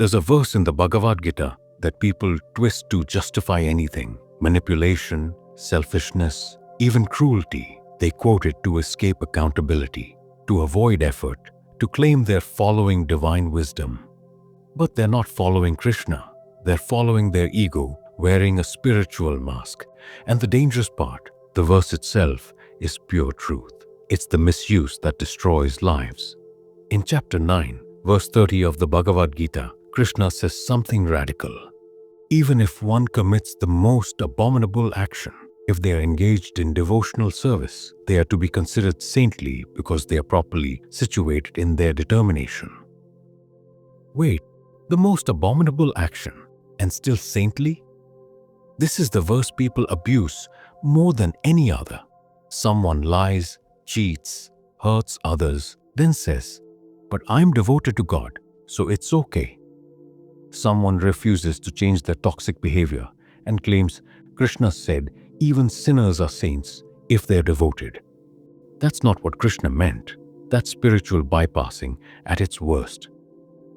There's a verse in the Bhagavad Gita that people twist to justify anything: manipulation, selfishness, even cruelty. They quote it to escape accountability, to avoid effort, to claim they're following divine wisdom. But they're not following Krishna. They're following their ego, wearing a spiritual mask. And the dangerous part, the verse itself, is pure truth. It's the misuse that destroys lives. In chapter 9, verse 30 of the Bhagavad Gita, Krishna says something radical. Even if one commits the most abominable action, if they are engaged in devotional service, they are to be considered saintly because they are properly situated in their determination. Wait, the most abominable action and still saintly? This is the verse people abuse more than any other. Someone lies, cheats, hurts others, then says, "But I'm devoted to God, so it's okay." Someone refuses to change their toxic behavior and claims Krishna said even sinners are saints if they're devoted. That's not what Krishna meant. That's spiritual bypassing at its worst.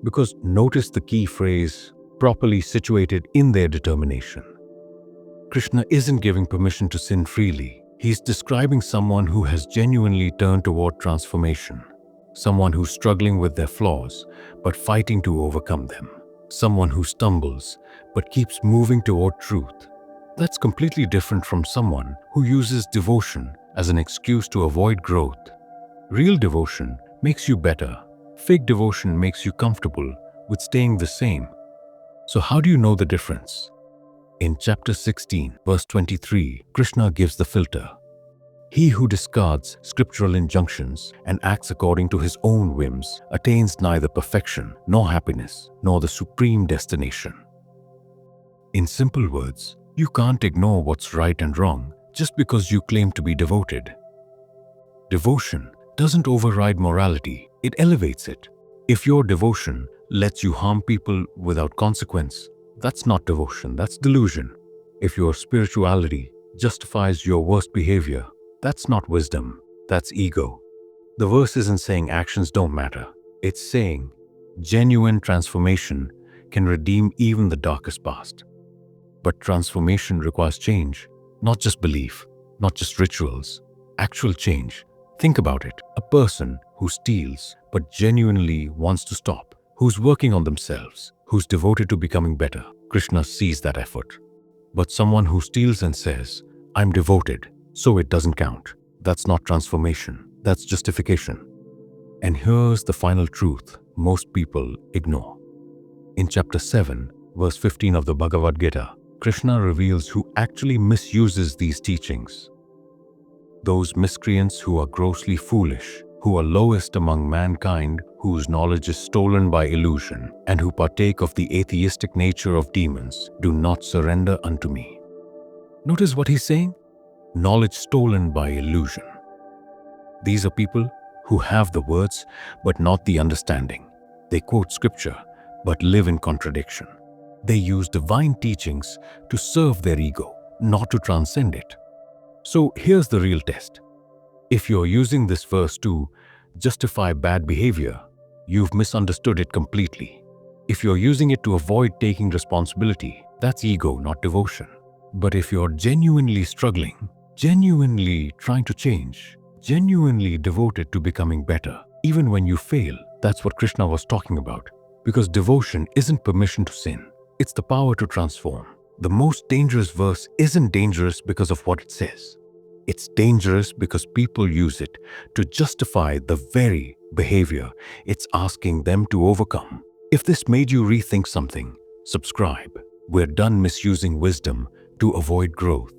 Because notice the key phrase, properly situated in their determination. Krishna isn't giving permission to sin freely. He's describing someone who has genuinely turned toward transformation. Someone who's struggling with their flaws, but fighting to overcome them. Someone who stumbles, but keeps moving toward truth. That's completely different from someone who uses devotion as an excuse to avoid growth. Real devotion makes you better. Fake devotion makes you comfortable with staying the same. So how do you know the difference? In chapter 16, verse 23, Krishna gives the filter. He who discards scriptural injunctions and acts according to his own whims attains neither perfection, nor happiness, nor the supreme destination. In simple words, you can't ignore what's right and wrong just because you claim to be devoted. Devotion doesn't override morality, it elevates it. If your devotion lets you harm people without consequence, that's not devotion, that's delusion. If your spirituality justifies your worst behavior, that's not wisdom, that's ego. The verse isn't saying actions don't matter. It's saying genuine transformation can redeem even the darkest past. But transformation requires change, not just belief, not just rituals, actual change. Think about it. A person who steals but genuinely wants to stop, who's working on themselves, who's devoted to becoming better, Krishna sees that effort. But someone who steals and says, "I'm devoted, so it doesn't count," that's not transformation, that's justification. And here's the final truth most people ignore. In chapter 7, verse 15 of the Bhagavad Gita, Krishna reveals who actually misuses these teachings. Those miscreants who are grossly foolish, who are lowest among mankind, whose knowledge is stolen by illusion, and who partake of the atheistic nature of demons, do not surrender unto me. Notice what he's saying? Knowledge stolen by illusion. These are people who have the words but not the understanding. They quote scripture but live in contradiction. They use divine teachings to serve their ego, not to transcend it. So here's the real test. If you're using this verse to justify bad behavior, you've misunderstood it completely. If you're using it to avoid taking responsibility, that's ego, not devotion. But if you're genuinely struggling, genuinely trying to change, genuinely devoted to becoming better, even when you fail, that's what Krishna was talking about. Because devotion isn't permission to sin. It's the power to transform. The most dangerous verse isn't dangerous because of what it says. It's dangerous because people use it to justify the very behavior it's asking them to overcome. If this made you rethink something, subscribe. We're done misusing wisdom to avoid growth.